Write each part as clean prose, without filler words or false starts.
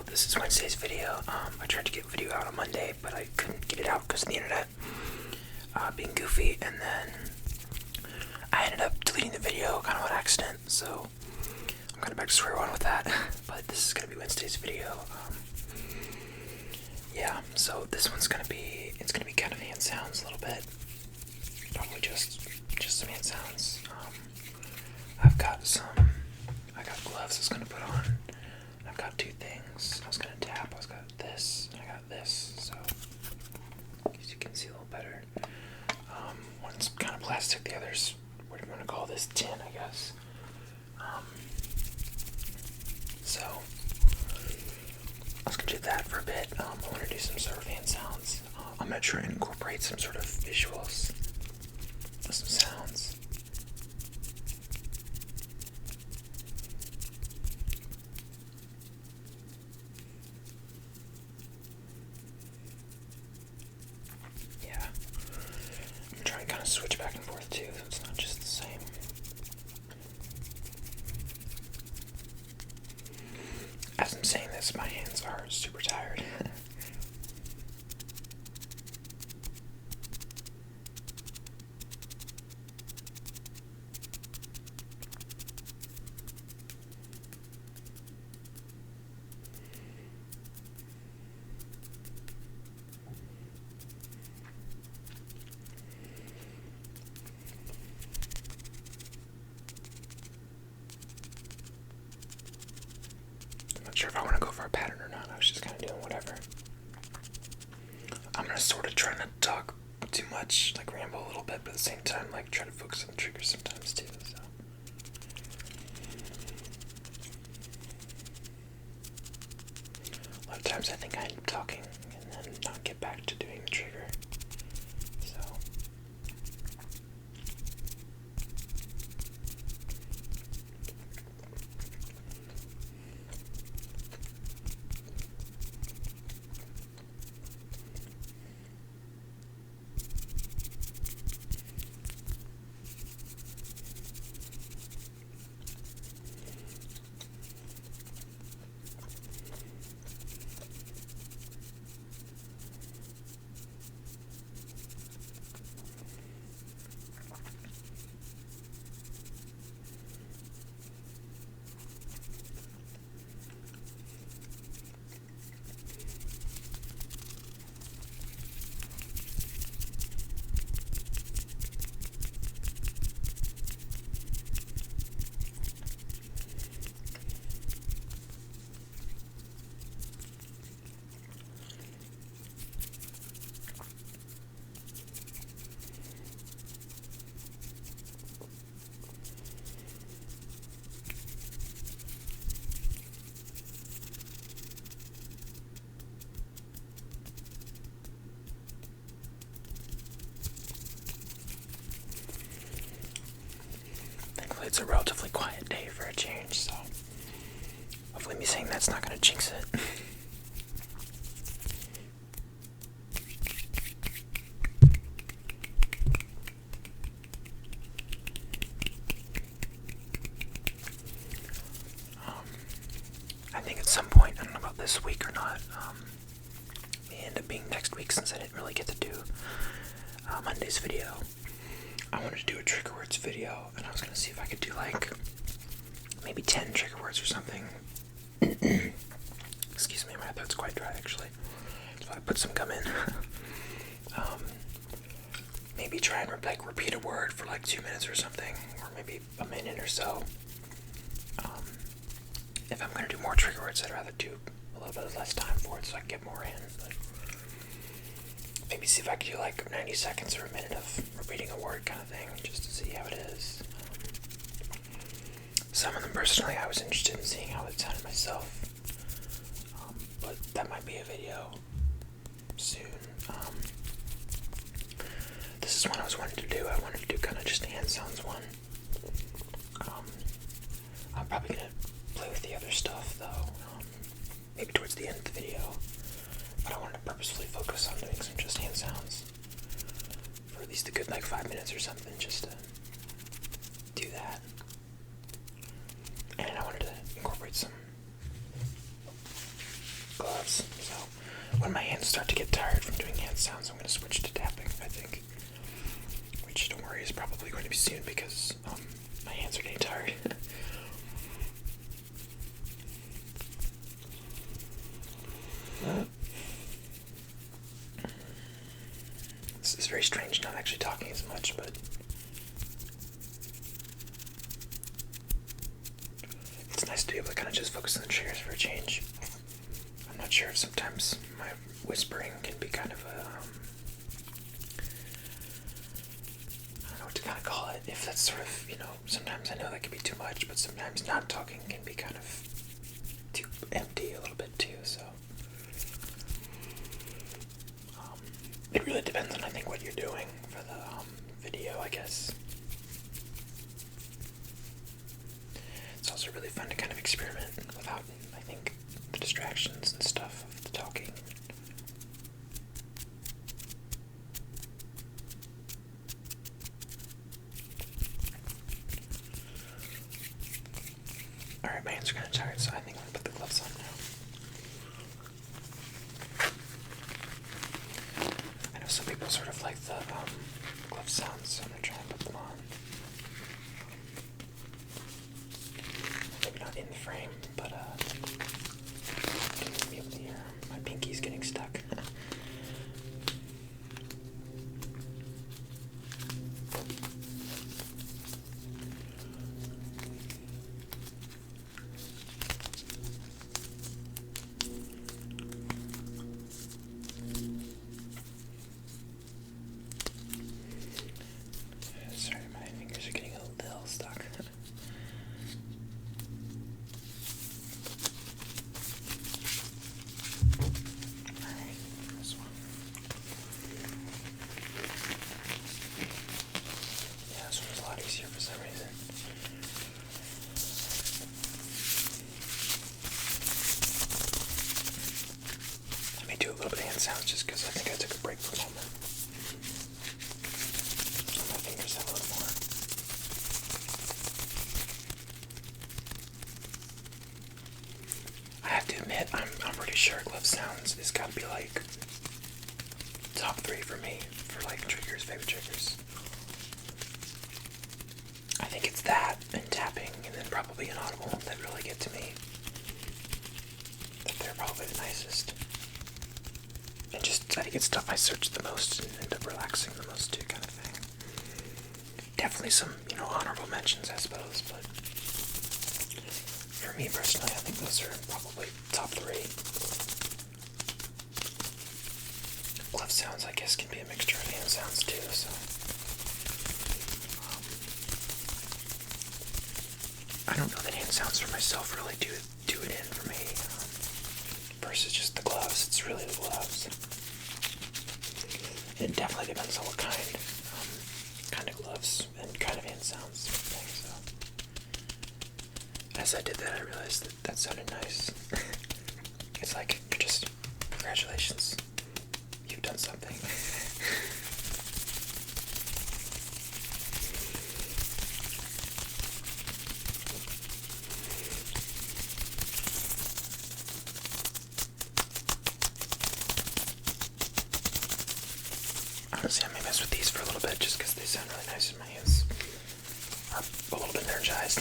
this is Wednesday's video. I tried to get a video out on Monday, but I couldn't get it out because of the internet being goofy, and then I ended up deleting the video kind of on accident, so I'm kind of back to square one with that. But this is going to be Wednesday's video. Yeah, so this one's going to be, it's going to be kind of hand sounds a little bit. Probably just some hand sounds. I got gloves I was going to put on. I've got two things I was going to tap. I got this, and I got this, so as you can see a little better. One's kind of plastic, the other's, what do you want to call this, tin, I guess. So I was going to do that for a bit. I want to do some sort of hand sounds. I'm going to try and incorporate some sort of visuals with some sounds. Yeah. I'm trying to kind of switch back and forth too, so it's not just the same. As I'm saying this, my hands are super tired. Not sure if I want to go for a pattern or not. I was just kind of doing whatever. I'm going to sort of try not to talk too much, like ramble a little bit, but at the same time, like try to focus on the triggers sometimes too. So. A lot of times I think I end up talking and then not get back to doing the trigger. So. It's a relatively quiet day for a change, so hopefully me saying that's not going to jinx it. I think at some point, I don't know about this week or not, it may end up being next week since I didn't really get to do Monday's video. I wanted to do a trigger words video, and I was going to see if I could do like maybe 10 trigger words or something. Excuse me, my throat's quite dry actually, so I put some gum in. Maybe try and repeat a word for like 2 minutes or something, or maybe a minute or so. If I'm going to do more trigger words, I'd rather do a little bit less time for it so I can get more in. But maybe see if I could do like 90 seconds or a minute of repeating a word kind of thing, just to see how it is. Some of them personally I was interested in seeing how it sounded myself, but that might be a video soon. This is one I was wanting to do. I wanted to do kind of just hand sounds one. I'm probably going to play with the other stuff though, maybe towards the end of the video. But I wanted to purposefully focus on doing some just hand sounds for at least a good like 5 minutes or something, just to do that. And I wanted to incorporate some sounds, I'm going to switch to tapping, I think. Which, don't worry, is probably going to be soon because my hands are getting tired. This is very strange, not actually talking as much, but it's nice to be able to kind of just focus on the triggers for a change. I'm not sure if sometimes my whispering can be kind of a, I don't know what to kind of call it, if that's sort of, sometimes I know that can be too much, but sometimes not talking can be kind of too empty a little bit too, so. It really depends on, I think, what you're doing for the video, I guess. It's also really fun to kind of experiment without, I think, the distractions and stuff of the talking. Alright, my hands are kind of tired, so I think I'm going to put the gloves on now. I know some people sort of like the glove sounds, so I'm going to try and put them on. Maybe not in the frame, but to be able to hear my pinky's getting stuck. Sorry, my fingers are getting a little stuck. Alright, this one. Yeah, this one was a lot easier for some reason. Let me do a little bit of hand sounds just because I think I took a break for a moment. My fingers have a little more. I have to admit, I'm pretty sure glove sounds has got to be like top 3 for me for like triggers, favorite triggers. I think it's that and tapping and then probably inaudible that really get to me. That they're probably the nicest. And just, I think it's stuff I search the most and end up relaxing the most too, kind of thing. Definitely some, honorable mentions, I suppose, but for me personally, I think those are probably top 3. Glove sounds, I guess, can be a mixture of hand sounds too, so. I don't know that hand sounds for myself really do it in for me. Versus just the gloves, it's really the gloves. It definitely depends on what kind of gloves and kind of hand sounds thing, so. As I did that, I realized that sounded nice. It's like, you're just, congratulations, you've done something. Honestly, I may mess with these for a little bit just because they sound really nice in my hands. Are a little bit energized.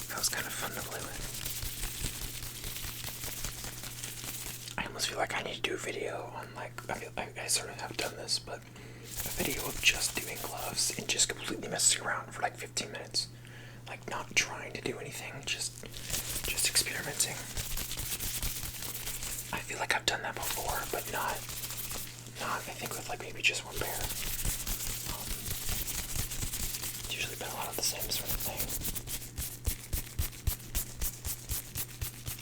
That was kind of fun to play with. I almost feel like I need to do a video on, like, I feel like I sort of have done this, but a video of just doing gloves and just completely messing around for like 15 minutes. Like, not trying to do anything, just experimenting. I feel like I've done that before, but not I think with like maybe just one pair. It's usually been a lot of the same sort of thing.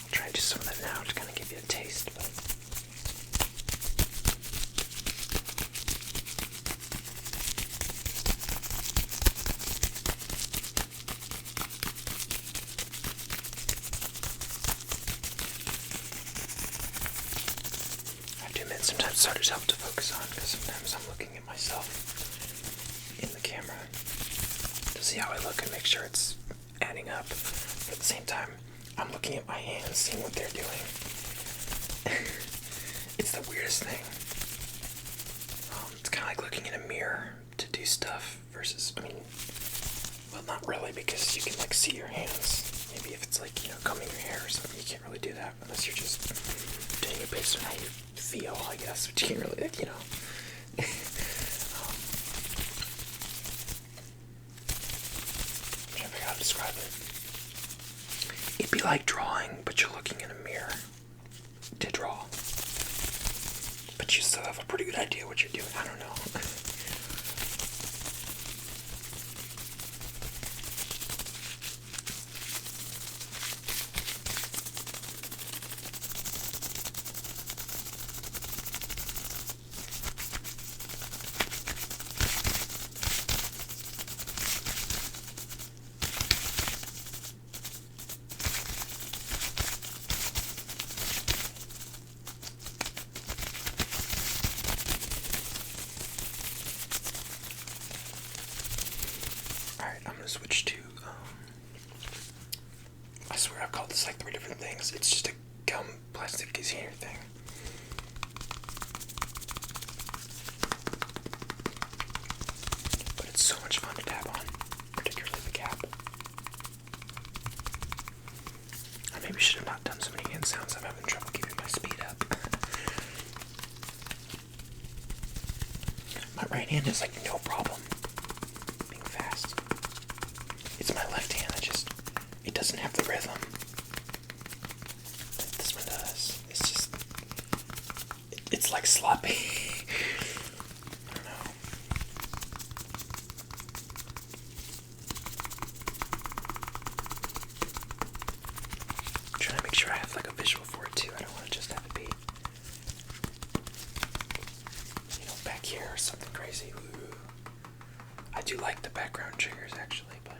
I'll try and do some of that now to kind of give you a taste, but I have to admit, sometimes it's hard to tell what to focus on because sometimes I'm looking at myself in the camera to see how I look and make sure it's adding up. But at the same time, I'm looking at my hands, seeing what they're doing. It's the weirdest thing. It's kind of like looking in a mirror to do stuff versus, I mean, well, not really, because you can like see your hands. Maybe if it's like, you know, combing your hair or something, you can't really do that unless you're just doing it based on how you feel, I guess, but you can't really, you know. I'm trying to figure out how to describe it. It'd be like drawing, but you're looking in a mirror to draw. But you still have a pretty good idea what you're doing. I don't know. Switch to, I swear I've called this like 3 different things. It's just a gum plastic container thing. But it's so much fun to dab on, particularly the cap. I maybe should have not done so many hand sounds. I'm having trouble keeping my speed up. My right hand is like no problem being fast. It's my left hand that it doesn't have the rhythm that this one does. It's just, it's like sloppy. I don't know. I'm trying to make sure I have like a visual for it too. I don't want to just have it be, you know, back here or something crazy. Ooh. I do like the background triggers actually, but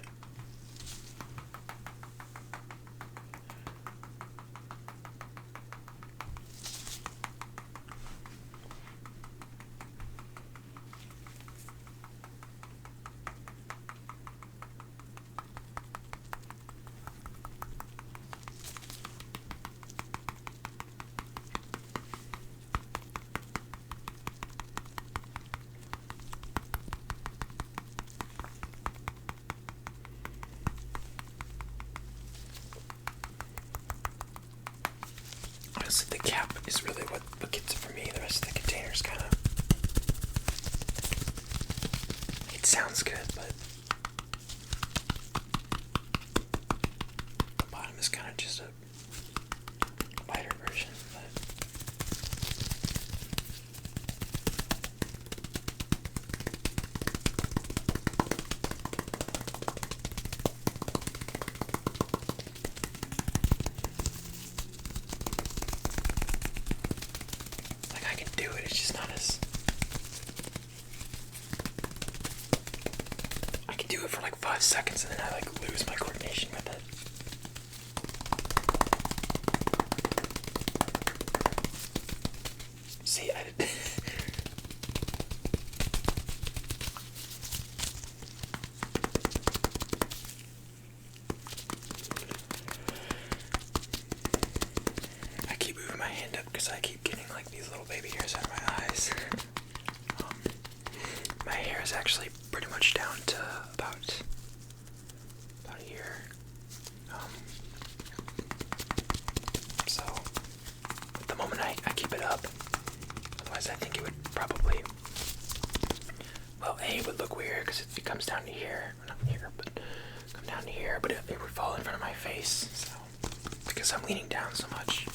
honestly, the cap is really what gets it for me. The rest of the container's kind of, it sounds good, but the bottom is kind of just a lighter version. But like I can do it, it's just not as, I can do it for like 5 seconds and then I like lose my coordination with it. See, I did. I keep moving my hand up because I keep getting like these little baby hairs out of my eyes. My hair is actually pretty much down to about here. So at the moment I keep it up. Otherwise I think it would probably, well, A, it would look weird because it comes down to here. Not here, but come down to here, but it would fall in front of my face. So because I'm leaning down so much.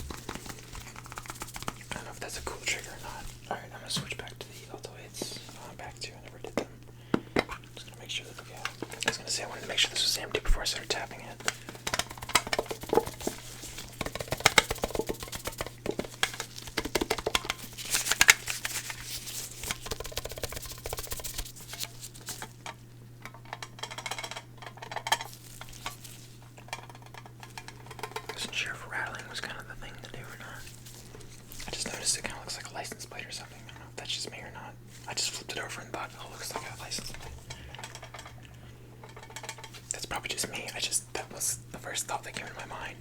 if that's a cool trigger or not. Alright, I'm gonna switch back to the altoids. Back to, I never did them. Just gonna make sure that, okay. I was gonna say I wanted to make sure this was empty before I started tapping it. I wasn't sure if rattling was kind of the thing to do or not. I just noticed it kind of looks like a license plate or something. I don't know if that's just me or not. I just flipped it over and thought, oh, it looks like a license plate. That's probably just me. That was the first thought that came into my mind.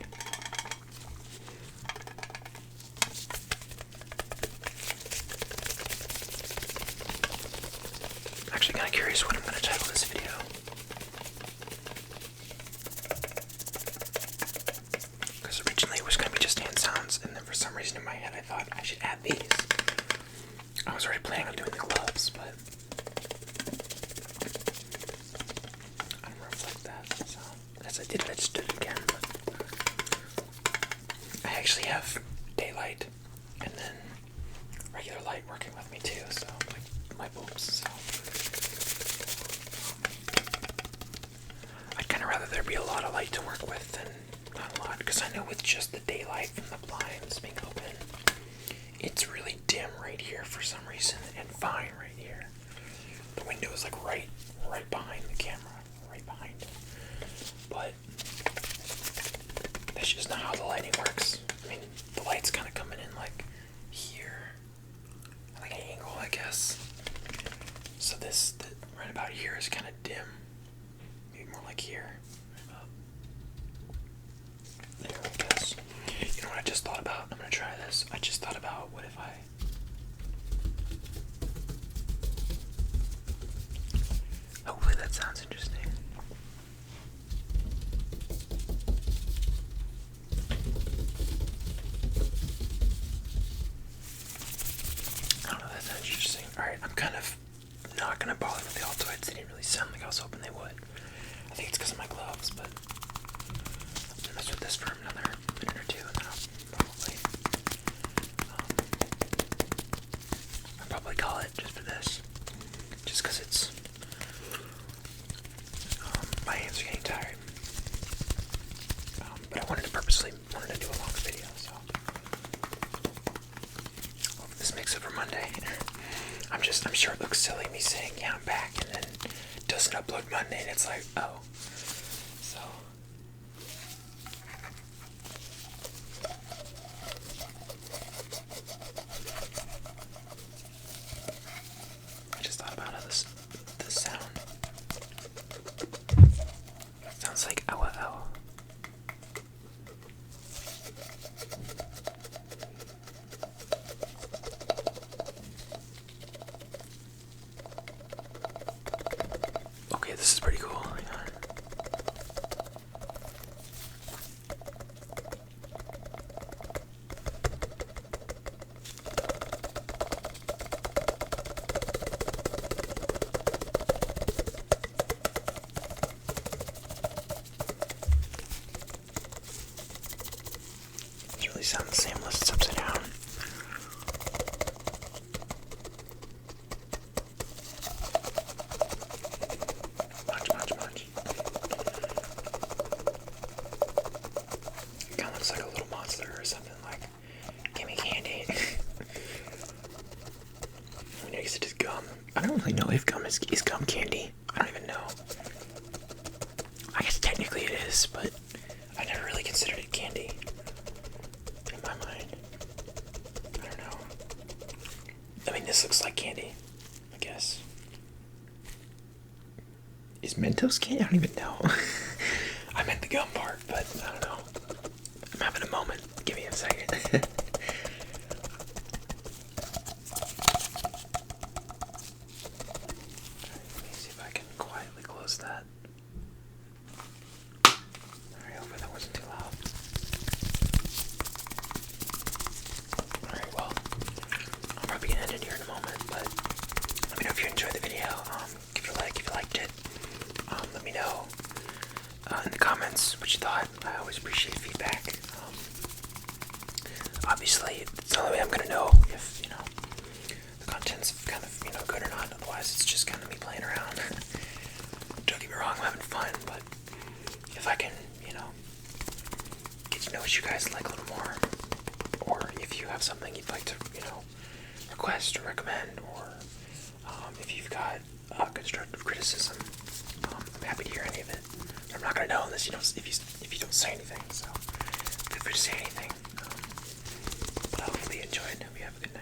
I'm actually kind of curious what I'm going to title this video. Because originally it was going to be just hand sounds, and then for some reason in my head I thought I should add these. I was already planning on doing the gloves, but I don't reflect that. So as I did it, I just did it again. But I actually have daylight and then regular light working with me too. So like my boobs. So I'd kind of rather there be a lot of light to work with than not a lot, because I know with just the daylight from the blinds being open, it's really dim right here for some reason, and fine right here. The window is like right behind the camera, right behind it. But that's just not how the lighting works. I mean, the light's kind of coming in like here, like an angle, I guess. So this right about here is kind of dim. Maybe more like here. There, I guess. You know what I just thought about? I'm gonna try this. I just thought about, what if I... Hopefully that sounds interesting. I don't know if that sounds interesting. Alright, I'm kind of not gonna bother with the Altoids. They didn't really sound like I was hoping they would. I think it's because of my gloves, but I'm gonna mess with this for another minute or two, and then I'll probably call it just for this. Just because it's... my hands are getting tired. But I wanted to purposely do a longer video, so... Hope this makes it for Monday. I'm sure it looks silly me saying, yeah, I'm back, and then it doesn't upload Monday, and it's like, oh. So... I just thought about how this sound sounds like ow. Okay, this is pretty cool. Hang on. It really sounds the same unless it's upside down. Much. It kind of looks like a little monster or something, like, give me candy. I mean, I guess it is gum. I don't really know if gum is gum candy. I don't even know. I guess technically it is, but I never really considered it candy. In my mind. I don't know. I mean, this looks like candy, I guess. Is Mentos candy? I don't even know. I meant the gum part, but I don't know. I'm having a moment. Give me a second. Let me see if I can quietly close that. Alright, hopefully that wasn't too loud. Alright, well, I'm probably gonna end it here in a moment, but let me know if you enjoyed the video. Give it a like if you liked it. Let me know in the comments what you thought. I always appreciate feedback. Obviously, it's the only way I'm gonna know know what you guys like a little more, or if you have something you'd like to, request or recommend, or if you've got constructive criticism. I'm happy to hear any of it. I'm not gonna know unless if you don't say anything. So feel free to say anything. But hopefully you enjoyed. Hope you have a good night.